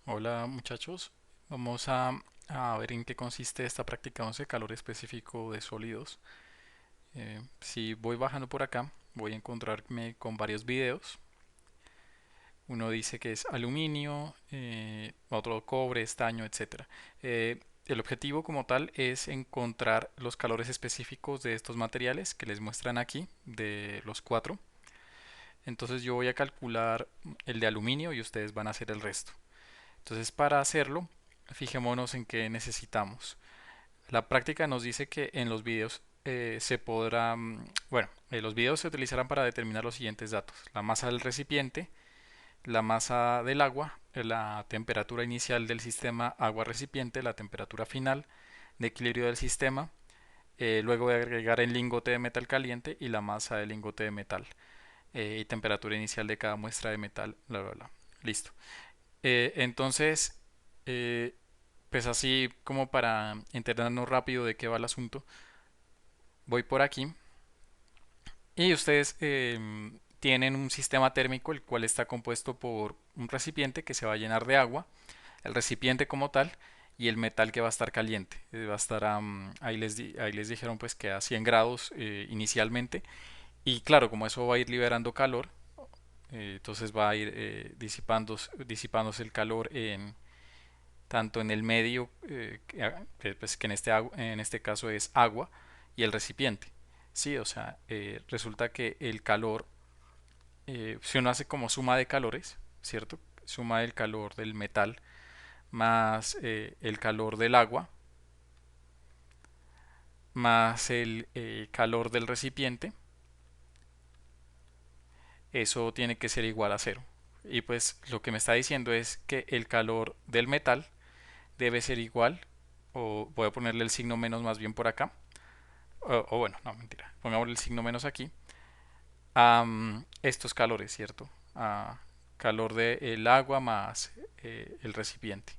Hola muchachos, vamos a ver en qué consiste esta práctica 11, calor específico de sólidos. Si voy bajando por acá, voy a encontrarme con varios videos. Uno dice que es aluminio, otro cobre, estaño, etcétera. El objetivo como tal es encontrar los calores específicos de estos materiales que les muestran aquí, de los cuatro. Entonces yo voy a calcular el de aluminio y ustedes van a hacer el resto. Entonces, para hacerlo, fijémonos en qué necesitamos. La práctica nos dice que en los videos se podrá, los videos se utilizarán para determinar los siguientes datos: la masa del recipiente, la masa del agua, la temperatura inicial del sistema agua-recipiente, la temperatura final de equilibrio del sistema, luego de agregar el lingote de metal caliente y la masa del lingote de metal, y temperatura inicial de cada muestra de metal, bla, bla, bla. Listo. Entonces, eh, pues así como para enterarnos rápido de qué va el asunto, voy por aquí y ustedes tienen un sistema térmico el cual está compuesto por un recipiente que se va a llenar de agua, el recipiente como tal y el metal que va a estar caliente. Va a estar ahí les dijeron pues que a 100 grados inicialmente, y claro, como eso va a ir liberando calor, entonces va a ir disipándose el calor tanto en el medio, pues, que en este caso es agua, y el recipiente. Sí, o sea, resulta que el calor, si uno hace como suma de calores, ¿cierto? Suma del calor del metal más el calor del agua más el calor del recipiente, eso tiene que ser igual a cero. Y pues lo que me está diciendo es que el calor del metal debe ser igual, o voy a ponerle el signo menos más bien por acá, o bueno, no, mentira, pongámosle el signo menos aquí, a estos calores, ¿cierto? A calor del agua más el recipiente.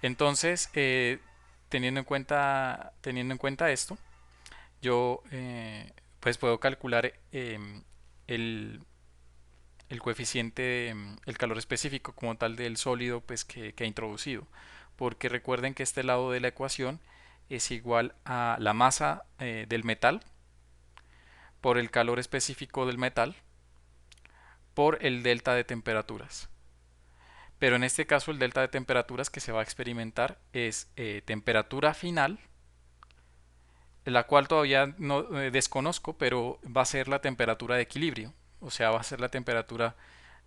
Entonces, teniendo en cuenta esto, yo pues puedo calcular el, el coeficiente, el calor específico como tal del sólido pues que ha introducido. Porque recuerden que este lado de la ecuación es igual a la masa del metal por el calor específico del metal por el delta de temperaturas. Pero en este caso el delta de temperaturas que se va a experimentar es temperatura final, la cual todavía no desconozco, pero va a ser la temperatura de equilibrio. O sea, va a ser la temperatura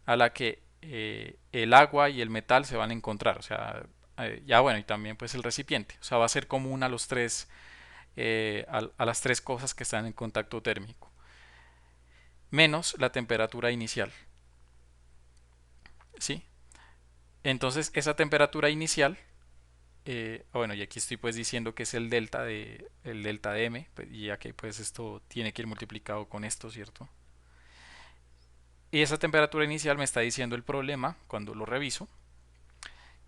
a la que el agua y el metal se van a encontrar. O sea, ya bueno, y también pues el recipiente. O sea, va a ser común a los tres, a las tres cosas que están en contacto térmico, menos la temperatura inicial. ¿Sí? Entonces, esa temperatura inicial, bueno, y aquí estoy pues diciendo que es el delta de M, pues, y ya que pues esto tiene que ir multiplicado con esto, ¿cierto? Y esa temperatura inicial me está diciendo el problema, cuando lo reviso,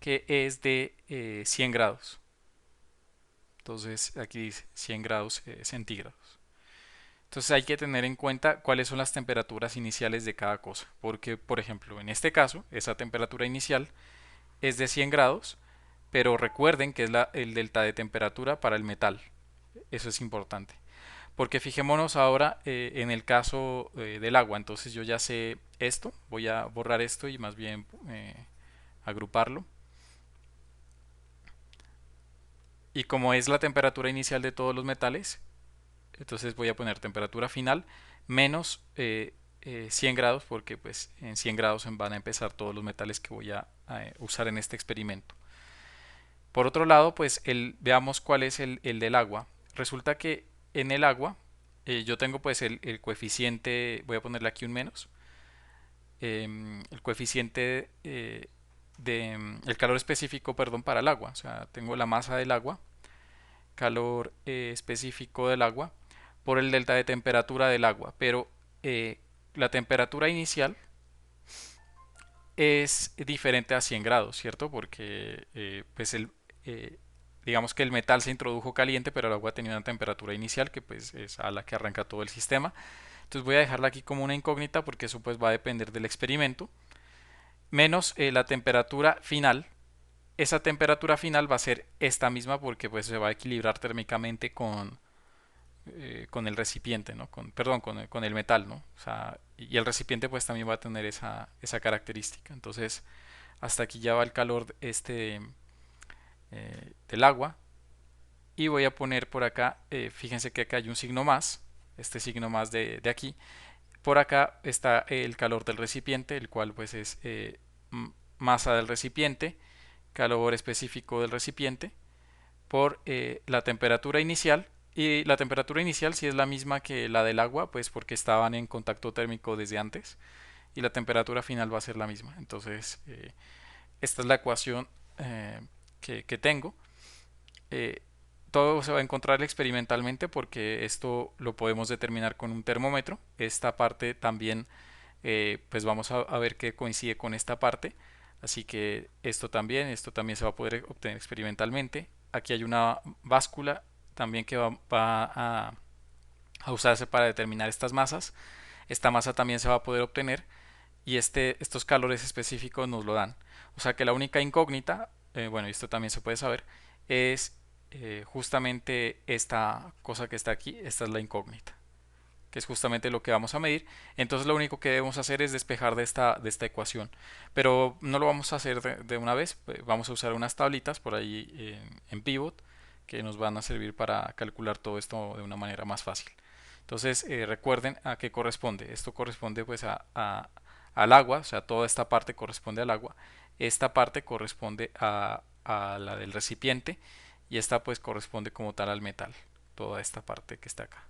que es de 100 grados. Entonces aquí dice 100 grados centígrados. Entonces hay que tener en cuenta cuáles son las temperaturas iniciales de cada cosa. Porque, por ejemplo, en este caso, esa temperatura inicial es de 100 grados, pero recuerden que es el delta de temperatura para el metal. Eso es importante. Porque fijémonos ahora en el caso del agua. Entonces yo ya sé esto. Voy a borrar esto y más bien agruparlo. Y como es la temperatura inicial de todos los metales, entonces voy a poner temperatura final menos 100 grados, porque pues en 100 grados van a empezar todos los metales que voy a usar en este experimento. Por otro lado, pues veamos cuál es el del agua. Resulta que en el agua yo tengo pues el coeficiente, voy a ponerle aquí un menos, el coeficiente el calor específico, perdón, para el agua. O sea, tengo la masa del agua, calor específico del agua, por el delta de temperatura del agua. Pero la temperatura inicial es diferente a 100 grados, ¿cierto? Porque pues eh, digamos que el metal se introdujo caliente, pero el agua tenía una temperatura inicial que pues es a la que arranca todo el sistema. Entonces voy a dejarla aquí como una incógnita porque eso pues va a depender del experimento, menos la temperatura final. Esa temperatura final va a ser esta misma porque pues se va a equilibrar térmicamente con el recipiente, ¿no? Perdón, con el metal, ¿no? O sea, y el recipiente pues también va a tener esa característica. Entonces, hasta aquí ya va el calor del agua. Y voy a poner por acá, fíjense que acá hay un signo más, este signo más de aquí. Por acá está el calor del recipiente, el cual pues es masa del recipiente, calor específico del recipiente, por la temperatura inicial. Y la temperatura inicial si es la misma que la del agua, pues porque estaban en contacto térmico desde antes. Y la temperatura final va a ser la misma. Entonces, esta es la ecuación que tengo. Eh, Todo se va a encontrar experimentalmente porque esto lo podemos determinar con un termómetro. Esta parte también, pues vamos a ver que coincide con esta parte. Así que esto también se va a poder obtener experimentalmente. Aquí hay una báscula también que va a usarse para determinar estas masas. Esta masa también se va a poder obtener y estos calores específicos nos lo dan. O sea que la única incógnita, bueno, esto también se puede saber, es justamente esta cosa que está aquí, esta es la incógnita, que es justamente lo que vamos a medir. Entonces lo único que debemos hacer es despejar de esta ecuación. Pero no lo vamos a hacer de una vez, vamos a usar unas tablitas por ahí en Pivot que nos van a servir para calcular todo esto de una manera más fácil. Entonces recuerden a qué corresponde. Esto corresponde pues al agua, o sea, toda esta parte corresponde al agua. Esta parte corresponde a la del recipiente y esta pues corresponde como tal al metal. Toda esta parte que está acá.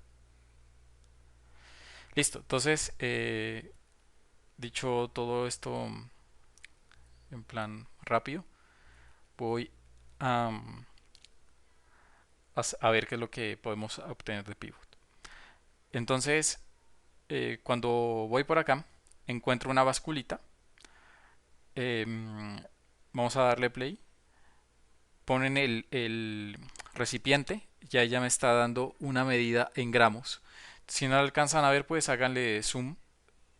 Listo, entonces, dicho todo esto en plan rápido, voy a, a ver qué es lo que podemos obtener de pivot. Entonces, cuando voy por acá, encuentro una basculita. Vamos a darle play. Ponen el recipiente, ya ella me está dando una medida en gramos. Si no la alcanzan a ver, pues háganle zoom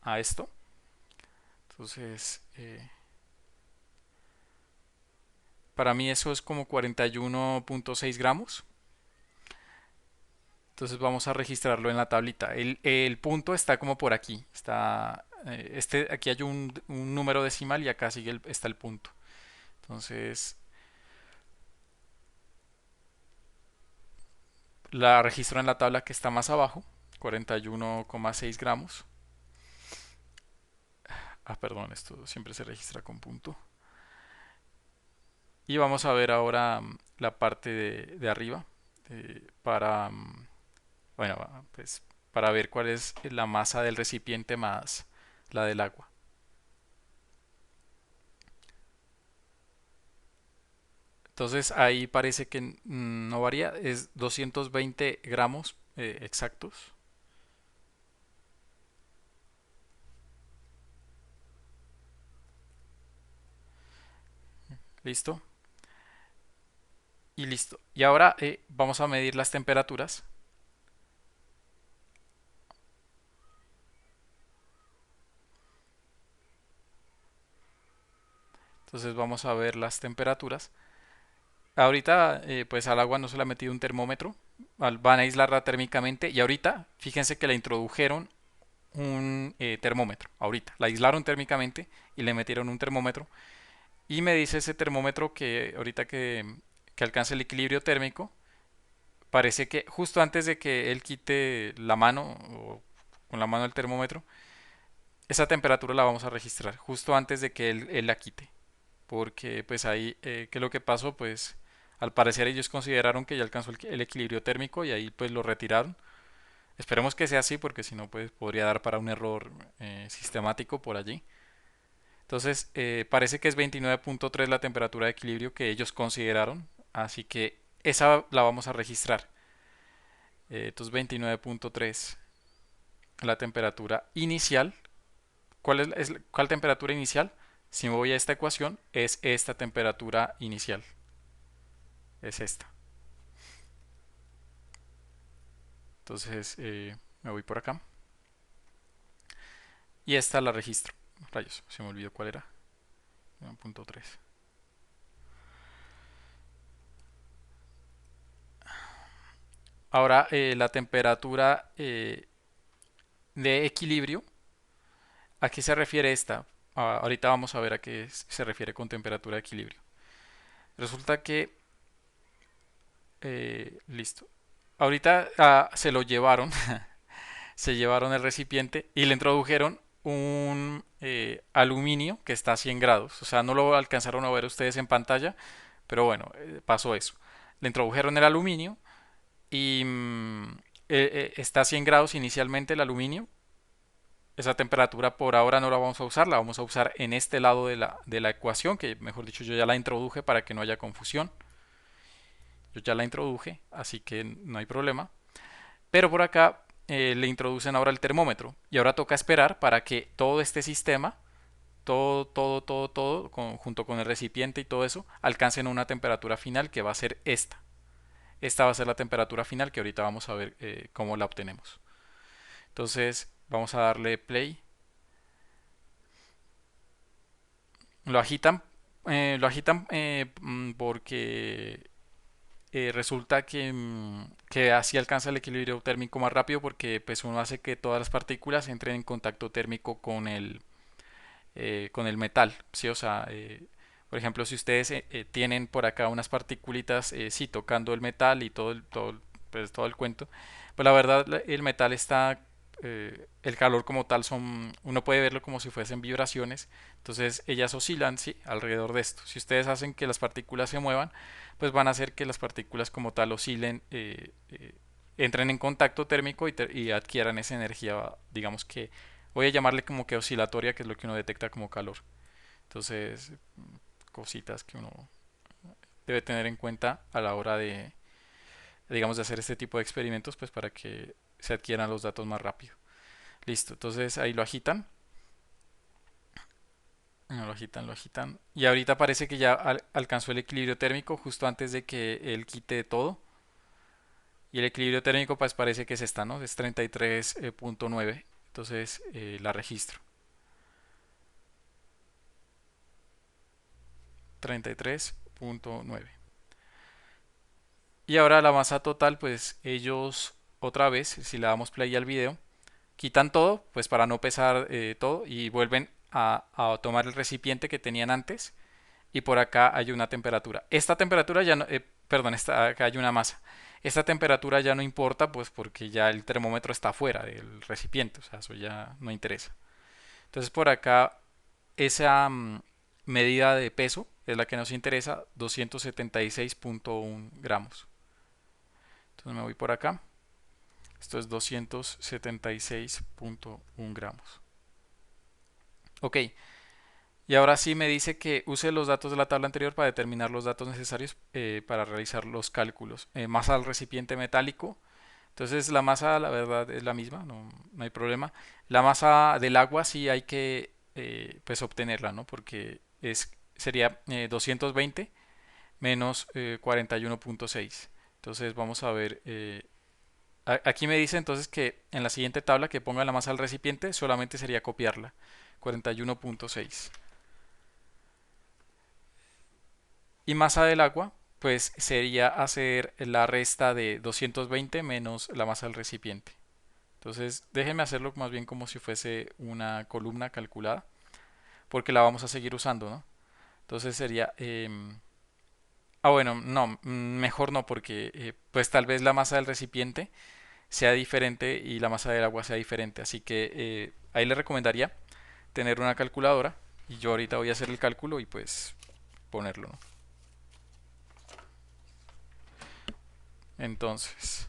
a esto. Entonces, para mí eso es como 41.6 gramos. Entonces vamos a registrarlo en la tablita. El punto está como por aquí. Aquí hay un número decimal y acá está el punto. Entonces la registro en la tabla que está más abajo. 41,6 gramos. Ah, perdón, esto siempre se registra con punto. Y vamos a ver ahora la parte de arriba para, bueno, pues para ver cuál es la masa del recipiente más la del agua. Entonces ahí parece que no varía, es 220 gramos exactos. Listo. Y listo. Y ahora vamos a medir las temperaturas. Entonces vamos a ver las temperaturas. Ahorita pues al agua no se le ha metido un termómetro. Van a aislarla térmicamente. Y ahorita fíjense que le introdujeron un termómetro. Ahorita la aislaron térmicamente y le metieron un termómetro. Y me dice ese termómetro que ahorita que alcance el equilibrio térmico, parece que justo antes de que él quite la mano o con la mano el termómetro, esa temperatura la vamos a registrar justo antes de que él la quite. Porque pues ahí, ¿qué es lo que pasó? Pues al parecer ellos consideraron que ya alcanzó el equilibrio térmico y ahí pues lo retiraron. Esperemos que sea así porque si no pues podría dar para un error sistemático por allí. Entonces parece que es 29.3 la temperatura de equilibrio que ellos consideraron. Así que esa la vamos a registrar. Entonces 29.3 la temperatura inicial. ¿Cuál temperatura inicial? Si me voy a esta ecuación, es esta temperatura inicial. Es esta. Entonces me voy por acá. y esta la registro. Rayos, se me olvidó cuál era. 1.3. Ahora la temperatura de equilibrio, ¿a qué se refiere esta? Ahorita vamos a ver a qué se refiere con temperatura de equilibrio. Resulta que, listo. Ahorita se lo llevaron, se llevaron el recipiente y le introdujeron un aluminio que está a 100 grados. O sea, no lo alcanzaron a ver ustedes en pantalla, pero bueno, pasó eso. Le introdujeron el aluminio y está a 100 grados inicialmente el aluminio. Esa temperatura por ahora no la vamos a usar, la vamos a usar en este lado de la ecuación, que mejor dicho yo ya la introduje para que no haya confusión. Yo ya la introduje, así que no hay problema. Pero por acá le introducen ahora el termómetro y ahora toca esperar para que todo este sistema, todo, junto con el recipiente y todo eso, alcancen una temperatura final que va a ser esta. Esta va a ser la temperatura final que ahorita vamos a ver cómo la obtenemos. Entonces vamos a darle play. Lo agitan porque resulta que así alcanza el equilibrio térmico más rápido porque pues uno hace que todas las partículas entren en contacto térmico con el metal, ¿sí? O sea, por ejemplo, si ustedes tienen por acá unas particulitas, sí, tocando el metal y pues, todo el cuento, pues la verdad el metal está, el calor como tal uno puede verlo como si fuesen vibraciones, entonces ellas oscilan, sí, alrededor de esto. Si ustedes hacen que las partículas se muevan, pues van a hacer que las partículas como tal oscilen, entren en contacto térmico y adquieran esa energía, digamos que voy a llamarle como que oscilatoria, que es lo que uno detecta como calor. Entonces, cositas que uno debe tener en cuenta a la hora de, digamos, de hacer este tipo de experimentos, pues para que se adquieran los datos más rápido. Listo, entonces ahí lo agitan, lo agitan, lo agitan. Y ahorita parece que ya alcanzó el equilibrio térmico justo antes de que él quite todo. Y el equilibrio térmico pues parece que es esta, ¿no? Es 33.9. Entonces la registro. 33.9. Y ahora la masa total, pues ellos otra vez, si le damos play al video, quitan todo, pues para no pesar todo y vuelven a tomar el recipiente que tenían antes y por acá hay una temperatura. Esta temperatura ya no, perdón, acá hay una masa. Esta temperatura ya no importa, pues porque ya el termómetro está fuera del recipiente, o sea, eso ya no interesa. Entonces por acá esa medida de peso es la que nos interesa, 276.1 gramos. Entonces me voy por acá. Esto es 276.1 gramos. Ok, y ahora sí me dice que use los datos de la tabla anterior para determinar los datos necesarios para realizar los cálculos. Masa del recipiente metálico. Entonces la masa, la verdad, es la misma, no hay problema. La masa del agua sí hay que pues obtenerla, ¿no? Porque sería 220 menos 41.6. Entonces vamos a ver. Aquí me dice entonces que en la siguiente tabla que ponga la masa del recipiente solamente sería copiarla. 41.6. Y masa del agua, pues sería hacer la resta de 220 menos la masa del recipiente. Entonces déjenme hacerlo más bien como si fuese una columna calculada, porque la vamos a seguir usando, ¿no? Entonces sería... bueno, no, mejor no, porque pues tal vez la masa del recipiente sea diferente y la masa del agua sea diferente. Así que ahí le recomendaría tener una calculadora y yo ahorita voy a hacer el cálculo y pues ponerlo, ¿no? Entonces,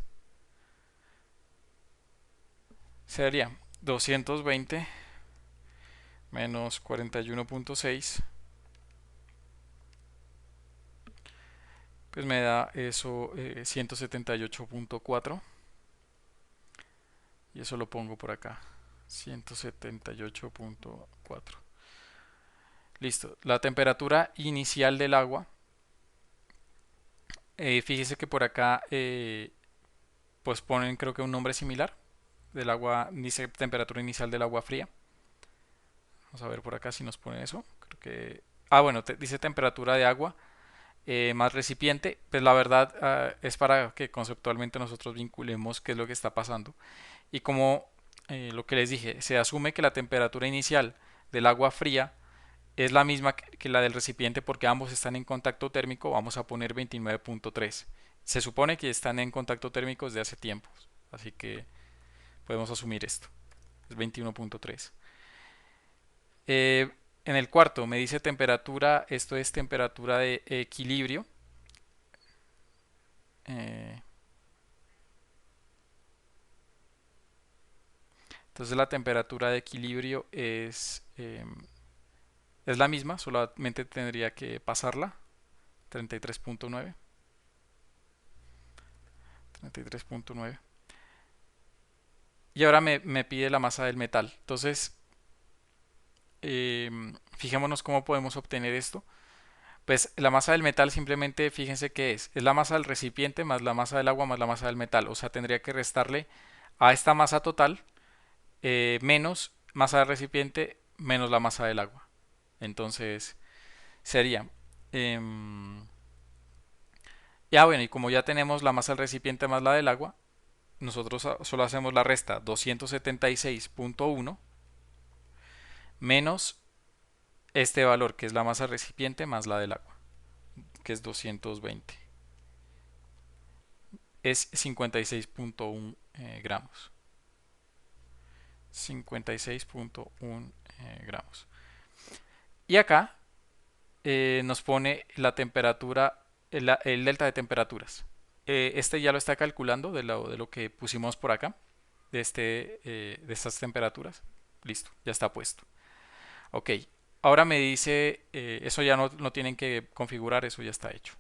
sería 220 menos 41.6, pues me da eso 178.4 y eso lo pongo por acá, 178.4. Listo, la temperatura inicial del agua, fíjese que por acá pues ponen creo que un nombre similar del agua, dice temperatura inicial del agua fría. Vamos a ver por acá si nos pone eso. Creo que... Ah, bueno, dice temperatura de agua más recipiente. Pues la verdad es para que conceptualmente nosotros vinculemos qué es lo que está pasando. Y como lo que les dije, se asume que la temperatura inicial del agua fría es la misma que la del recipiente porque ambos están en contacto térmico, vamos a poner 29.3. Se supone que están en contacto térmico desde hace tiempo, así que podemos asumir esto. Es 21.3. En el cuarto me dice temperatura, esto es temperatura de equilibrio. Eh, entonces la temperatura de equilibrio es la misma, solamente tendría que pasarla. 33.9. 33.9. Y ahora me pide la masa del metal. Entonces, fijémonos cómo podemos obtener esto. Pues la masa del metal simplemente, fíjense qué es la masa del recipiente más la masa del agua más la masa del metal. O sea, tendría que restarle a esta masa total menos masa del recipiente menos la masa del agua. Entonces sería... em, ya bueno, y como ya tenemos la masa del recipiente más la del agua, nosotros solo hacemos la resta 276.1 menos este valor que es la masa del recipiente más la del agua, que es 220. Es 56.1 gramos. 56.1 gramos. Y acá nos pone la temperatura, el delta de temperaturas. Este ya lo está calculando de lo que pusimos por acá, de estas temperaturas. Listo, ya está puesto. Ok, ahora me dice, eso ya no tienen que configurar, eso ya está hecho.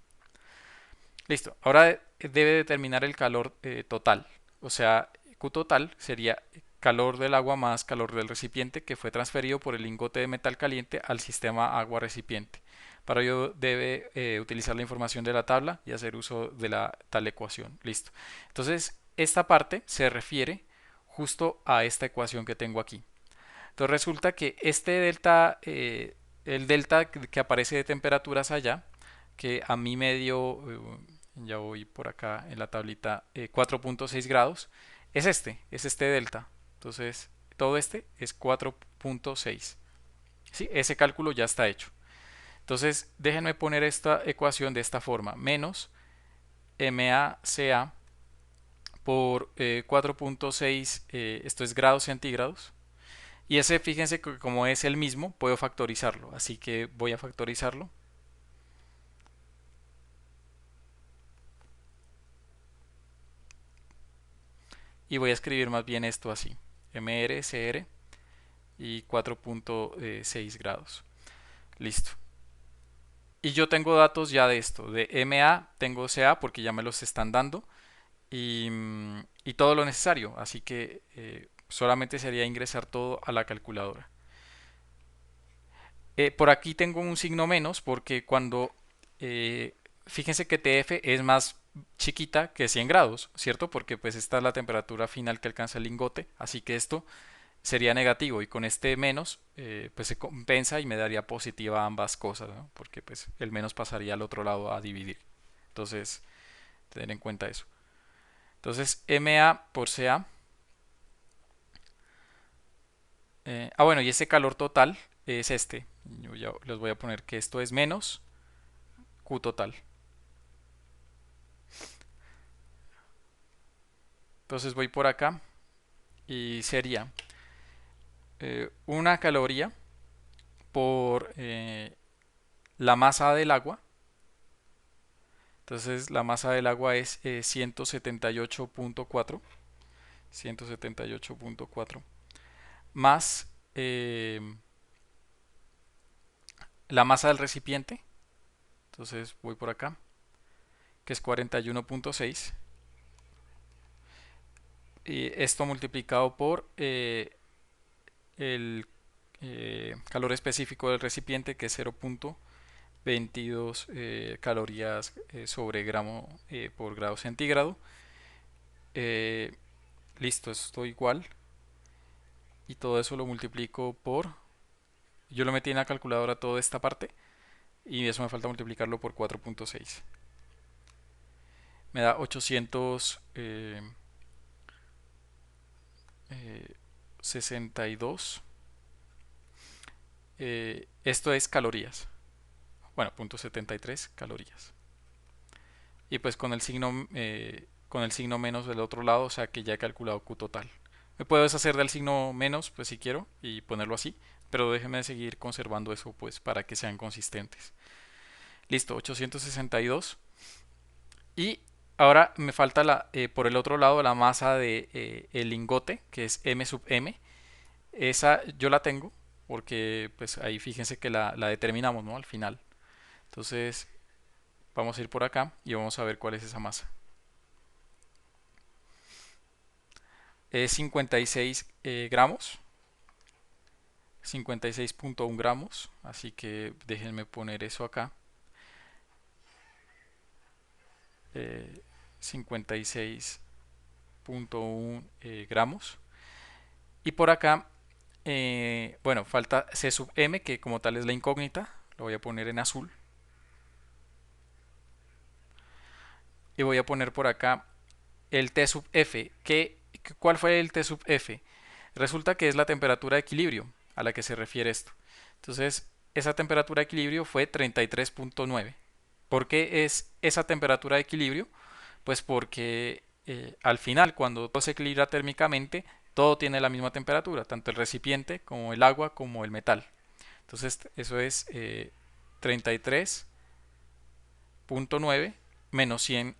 Listo, ahora debe determinar el calor total. O sea, Q total sería calor del agua más calor del recipiente que fue transferido por el lingote de metal caliente al sistema agua recipiente. Para ello debe utilizar la información de la tabla y hacer uso de la tal ecuación. Listo. Entonces, esta parte se refiere justo a esta ecuación que tengo aquí. Entonces resulta que este delta, el delta que aparece de temperaturas allá, que a mí me dio, ya voy por acá en la tablita, 4.6 grados, es este delta. Entonces, todo este es 4.6. ¿Sí? Ese cálculo ya está hecho. Entonces, déjenme poner esta ecuación de esta forma. Menos MACA por 4.6, esto es grados centígrados. Y ese, fíjense que como es el mismo, puedo factorizarlo. Así que voy a factorizarlo. Y voy a escribir más bien esto así. MRCR y 4.6 grados. Listo. Y yo tengo datos ya de esto. De MA tengo CA porque ya me los están dando. Y todo lo necesario. Así que solamente sería ingresar todo a la calculadora. Por aquí tengo un signo menos porque cuando eh, fíjense que TF es más chiquita que 100 grados, ¿cierto? Porque pues esta es la temperatura final que alcanza el lingote, así que esto sería negativo y con este menos pues se compensa y me daría positiva ambas cosas, ¿no? Porque pues el menos pasaría al otro lado a dividir. Entonces, tener en cuenta eso. Entonces, MA por CA. Bueno, y ese calor total es este. Yo ya les voy a poner que esto es menos Q total. Entonces voy por acá y sería una caloría por la masa del agua. Entonces la masa del agua es 178.4 178.4 más la masa del recipiente. Entonces voy por acá, que es 41.6. Y esto multiplicado por el calor específico del recipiente, que es 0.22 calorías sobre gramo por grado centígrado. Eh, Listo, esto igual. Y todo eso lo multiplico por Yo lo metí en la calculadora toda esta parte y eso me falta multiplicarlo por 4.6. Me da 862. Esto es calorías. Bueno, punto 73 calorías. Y pues con el signo menos del otro lado, o sea que ya he calculado Q total. Me puedo deshacer del signo menos, pues si quiero, y ponerlo así, pero déjenme seguir conservando eso, pues para que sean consistentes. Listo, 862. Y ahora me falta por el otro lado la masa de el lingote, que es M sub M. Esa yo la tengo, porque pues ahí fíjense que la determinamos, ¿no? Al final. Entonces vamos a ir por acá y vamos a ver cuál es esa masa. Es 56 gramos, 56.1 gramos, así que déjenme poner eso acá. 56.1 gramos. Y por acá, bueno, falta C sub M, que como tal es la incógnita, lo voy a poner en azul. Y voy a poner por acá el T sub F. ¿Cuál fue el T sub F? Resulta que es la temperatura de equilibrio a la que se refiere esto. Entonces, esa temperatura de equilibrio fue 33.9. ¿Por qué es esa temperatura de equilibrio? Pues porque al final, cuando todo se equilibra térmicamente, todo tiene la misma temperatura, tanto el recipiente como el agua como el metal. Entonces, eso es 33.9 menos 100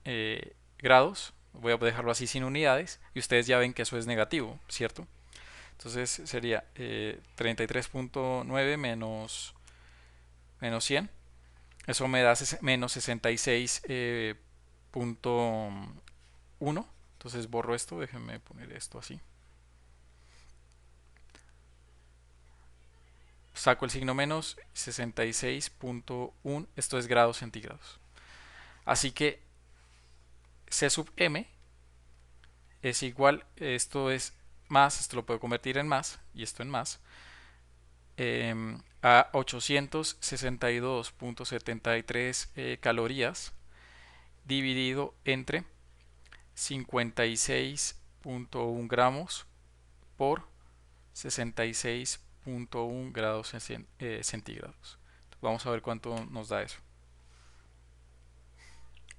grados. Voy a dejarlo así sin unidades y ustedes ya ven que eso es negativo, ¿cierto? Entonces sería 33.9 menos 100. Eso me da menos 66.1. Entonces borro esto, déjenme poner esto así. Saco el signo menos 66.1. Esto es grados centígrados. Así que C sub M es igual, esto es más, esto lo puedo convertir en más y esto en más, a 862.73 calorías dividido entre 56.1 gramos por 66.1 grados centígrados. Vamos a ver cuánto nos da eso.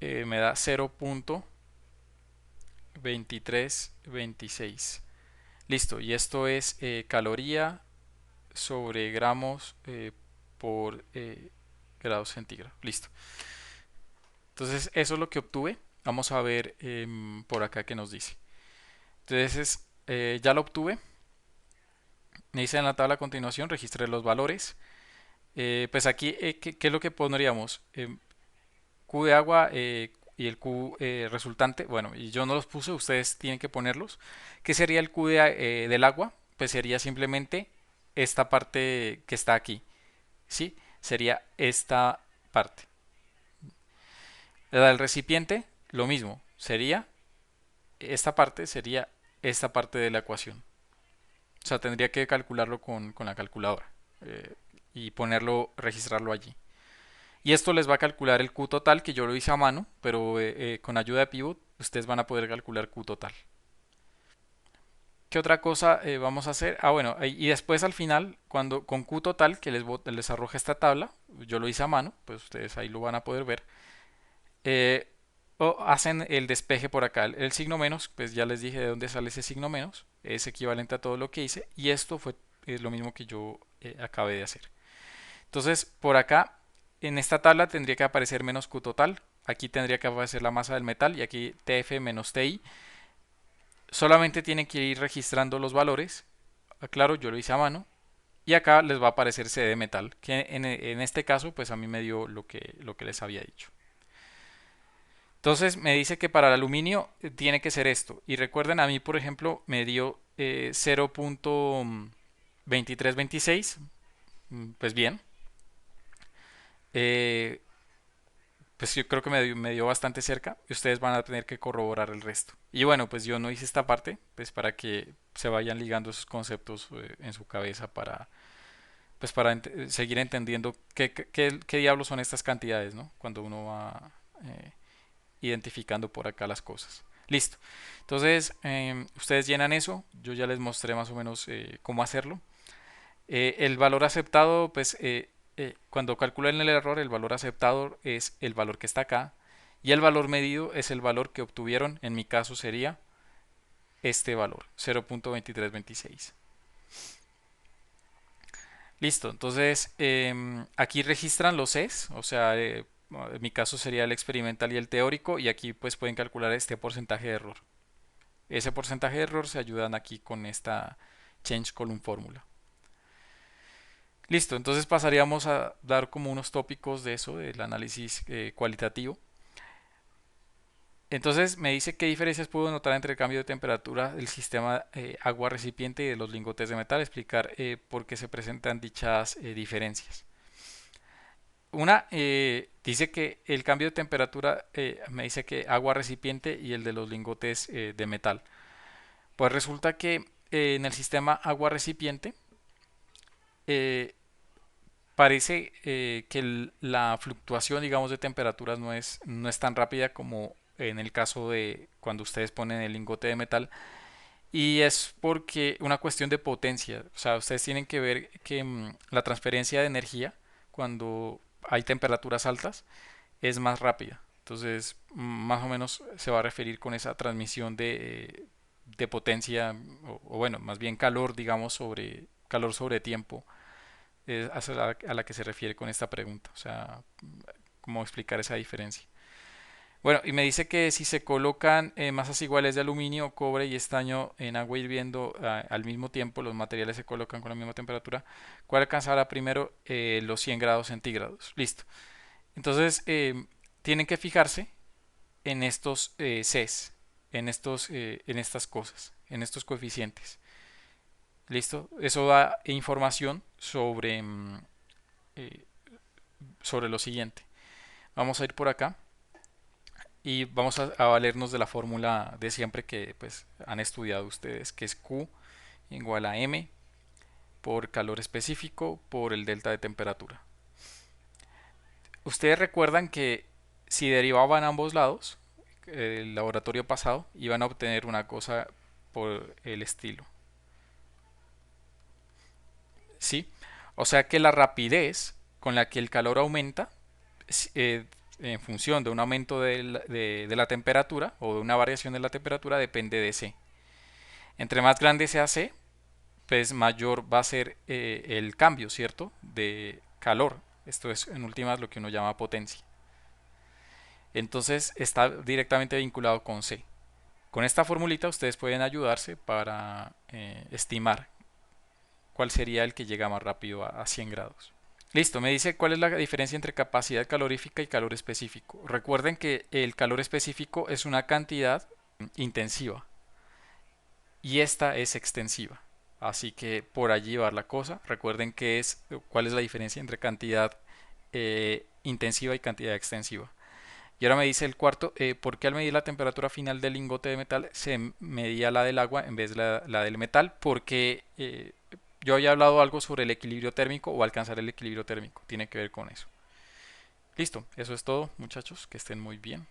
Me da 0.2326. Listo, y esto es caloría sobre gramos por grados centígrados. Listo. Entonces, eso es lo que obtuve. Vamos a ver por acá qué nos dice. Entonces, ya lo obtuve. Me dice en la tabla a continuación, registré los valores. Pues aquí, ¿qué es lo que pondríamos? Q de agua y el Q resultante. Bueno, y yo no los puse, ustedes tienen que ponerlos. ¿Qué sería el Q del agua? Pues sería simplemente esta parte que está aquí. ¿Sí? Sería esta parte. La del recipiente, lo mismo. Sería esta parte de la ecuación. O sea, tendría que calcularlo con la calculadora y registrarlo allí. Y esto les va a calcular el Q total, que yo lo hice a mano, pero con ayuda de Pivot ustedes van a poder calcular Q total. ¿Qué otra cosa vamos a hacer? Ah, bueno, y después al final, cuando con Q total, que les arroja esta tabla, yo lo hice a mano, pues ustedes ahí lo van a poder ver, eh, o hacen el despeje por acá. El signo menos, pues ya les dije de dónde sale ese signo menos, es equivalente a todo lo que hice, y esto fue lo mismo que yo acabé de hacer. Entonces, por acá, en esta tabla tendría que aparecer menos Q total, aquí tendría que aparecer la masa del metal, y aquí TF menos TI. Solamente tienen que ir registrando los valores. Aclaro, yo lo hice a mano. Y acá les va a aparecer C de metal, que en este caso, pues a mí me dio lo que les había dicho. Entonces me dice que para el aluminio tiene que ser esto. Y recuerden, a mí, por ejemplo, me dio 0.2326. Pues bien. Eh, pues yo creo que me dio bastante cerca y ustedes van a tener que corroborar el resto. Y bueno, pues yo no hice esta parte, pues para que se vayan ligando esos conceptos en su cabeza pues para seguir entendiendo qué diablos son estas cantidades, ¿no? Cuando uno va identificando por acá las cosas. Listo. Entonces, ustedes llenan eso. Yo ya les mostré más o menos cómo hacerlo. El valor aceptado, pues cuando calculan el error, el valor aceptado es el valor que está acá. Y el valor medido es el valor que obtuvieron. En mi caso sería este valor, 0.2326. Listo, entonces aquí registran los Cs, o sea, en mi caso sería el experimental y el teórico, y aquí pues pueden calcular este porcentaje de error. Ese porcentaje de error se ayudan aquí con esta Change Column Fórmula. Listo, entonces pasaríamos a dar como unos tópicos de eso, del análisis cualitativo. Entonces me dice qué diferencias puedo notar entre el cambio de temperatura del sistema agua recipiente y de los lingotes de metal, explicar por qué se presentan dichas diferencias. Una dice que el cambio de temperatura me dice que agua recipiente y el de los lingotes de metal. Pues resulta que en el sistema agua recipiente eh, parece que la fluctuación, digamos, de temperaturas no es tan rápida como en el caso de cuando ustedes ponen el lingote de metal. Y es porque una cuestión de potencia. O sea, ustedes tienen que ver que la transferencia de energía cuando hay temperaturas altas es más rápida. Entonces, más o menos se va a referir con esa transmisión de potencia, o bueno, más bien calor, digamos, calor sobre tiempo, es a la que se refiere con esta pregunta. O sea, cómo explicar esa diferencia. Bueno, y me dice que si se colocan masas iguales de aluminio, cobre y estaño en agua hirviendo al mismo tiempo, los materiales se colocan con la misma temperatura, ¿cuál alcanzará primero los 100 grados centígrados? Listo. Entonces, tienen que fijarse en estos Cs, en estas cosas, en estos coeficientes. ¿Listo? Eso da información eh, sobre lo siguiente. Vamos a ir por acá y vamos a valernos de la fórmula de siempre que pues han estudiado ustedes, que es Q igual a M por calor específico por el delta de temperatura. Ustedes recuerdan que si derivaban ambos lados, el laboratorio pasado, iban a obtener una cosa por el estilo. ¿Sí? O sea que la rapidez con la que el calor aumenta en función de un aumento de la temperatura o de una variación de la temperatura depende de C. Entre más grande sea C, pues mayor va a ser el cambio, ¿cierto? De calor. Esto es en últimas lo que uno llama potencia. Entonces está directamente vinculado con C. Con esta formulita ustedes pueden ayudarse para estimar cuál sería el que llega más rápido a 100 grados. Listo, me dice cuál es la diferencia entre capacidad calorífica y calor específico. Recuerden que el calor específico es una cantidad intensiva y esta es extensiva. Así que por allí va la cosa. Recuerden cuál es la diferencia entre cantidad intensiva y cantidad extensiva. Y ahora me dice el cuarto, ¿por qué al medir la temperatura final del lingote de metal se medía la del agua en vez de la del metal? Porque yo había hablado algo sobre el equilibrio térmico o alcanzar el equilibrio térmico. Tiene que ver con eso. Listo, eso es todo, muchachos. Que estén muy bien.